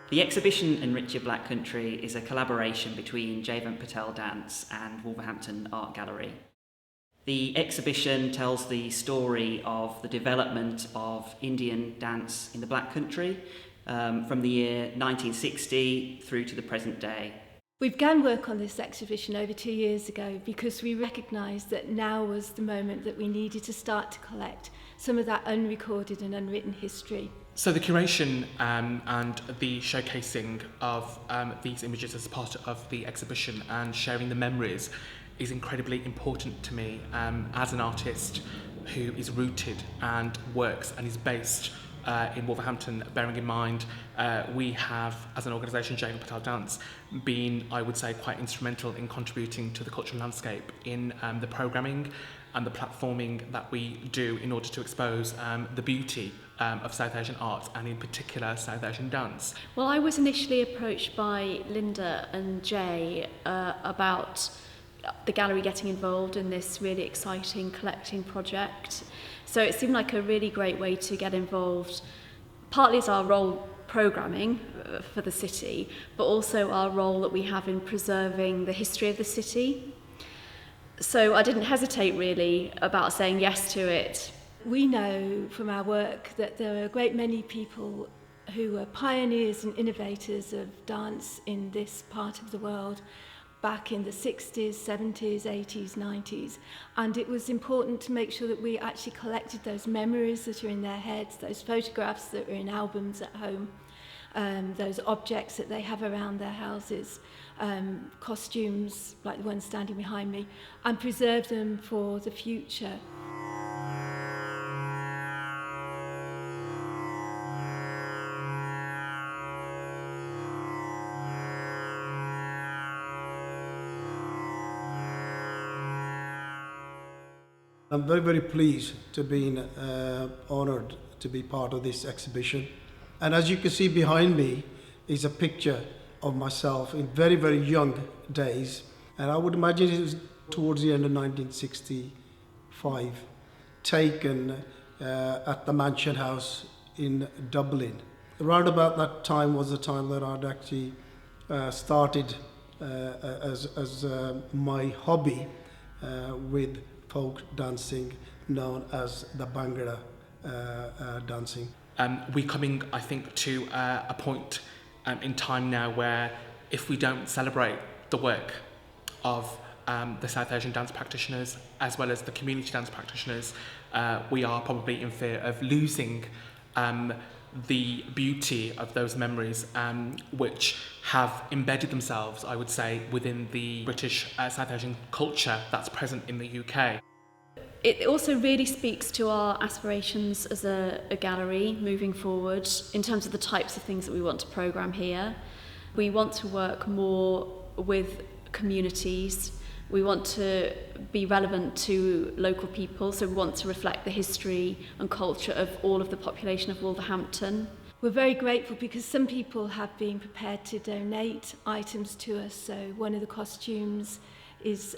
The exhibition Nritya Black Country is a collaboration between Jaivant Patel Dance and Wolverhampton Art Gallery. The exhibition tells the story of the development of Indian dance in the Black Country from the year 1960 through to the present day. We began work on this exhibition over 2 years ago because we recognised that now was the moment that we needed to start to collect some of that unrecorded and unwritten history. So the curation and the showcasing of these images as part of the exhibition and sharing the memories is incredibly important to me as an artist who is rooted and works and is based in Wolverhampton, bearing in mind we have, as an organisation, Jaivant Patel Dance, been, I would say, quite instrumental in contributing to the cultural landscape in the programming and the platforming that we do in order to expose the beauty of South Asian art and in particular South Asian dance. Well, I was initially approached by Linda and Jay about the gallery getting involved in this really exciting collecting project. So it seemed like a really great way to get involved. Partly as our role programming for the city, but also our role that we have in preserving the history of the city. So I didn't hesitate really about saying yes to it. We know from our work that there are a great many people who were pioneers and innovators of dance in this part of the world back in the 60s, 70s, 80s, 90s. And it was important to make sure that we actually collected those memories that are in their heads, those photographs that are in albums at home, those objects that they have around their houses, costumes like the one standing behind me, and preserve them for the future. I'm very, very pleased to be honoured to be part of this exhibition. And as you can see behind me is a picture of myself in very, very young days. And I would imagine it was towards the end of 1965, taken at the Mansion House in Dublin. Around about that time was the time that I'd actually started as my hobby with folk dancing known as the Bhangra dancing. We're coming, I think, to a point in time now where if we don't celebrate the work of the South Asian dance practitioners as well as the community dance practitioners, we are probably in fear of losing the beauty of those memories which have embedded themselves, I would say, within the British South Asian culture that's present in the UK. It also really speaks to our aspirations as a gallery moving forward in terms of the types of things that we want to programme here. We want to work more with communities. We want to be relevant to local people, so we want to reflect the history and culture of all of the population of Wolverhampton. We're very grateful because some people have been prepared to donate items to us. So one of the costumes is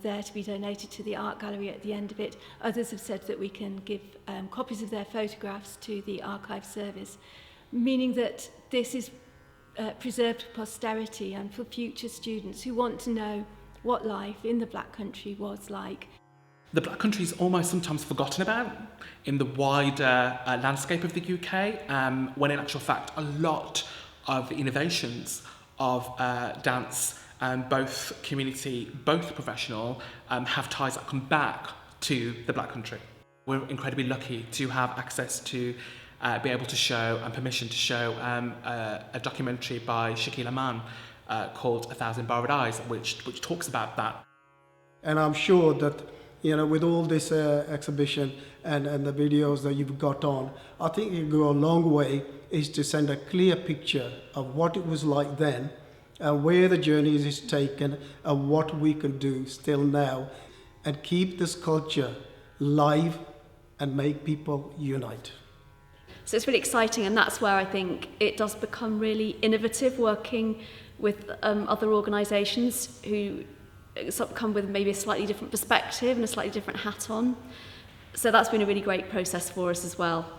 there to be donated to the art gallery at the end of it. Others have said that we can give copies of their photographs to the archive service, meaning that this is preserved for posterity and for future students who want to know what life in the Black Country was like. The Black Country is almost sometimes forgotten about in the wider landscape of the UK, when in actual fact a lot of the innovations of dance, both community, both professional, have ties that come back to the Black Country. We're incredibly lucky to have access to be able to show and permission to show a documentary by Shakila Mann called 1,000 Borrowed Eyes, which talks about that. And I'm sure that, you know, with all this exhibition and the videos that you've got on, I think it go a long way is to send a clear picture of what it was like then and where the journey is taken and what we can do still now and keep this culture live and make people unite. So it's really exciting, and that's where I think it does become really innovative, working with other organisations who sort of come with maybe a slightly different perspective and a slightly different hat on. So that's been a really great process for us as well.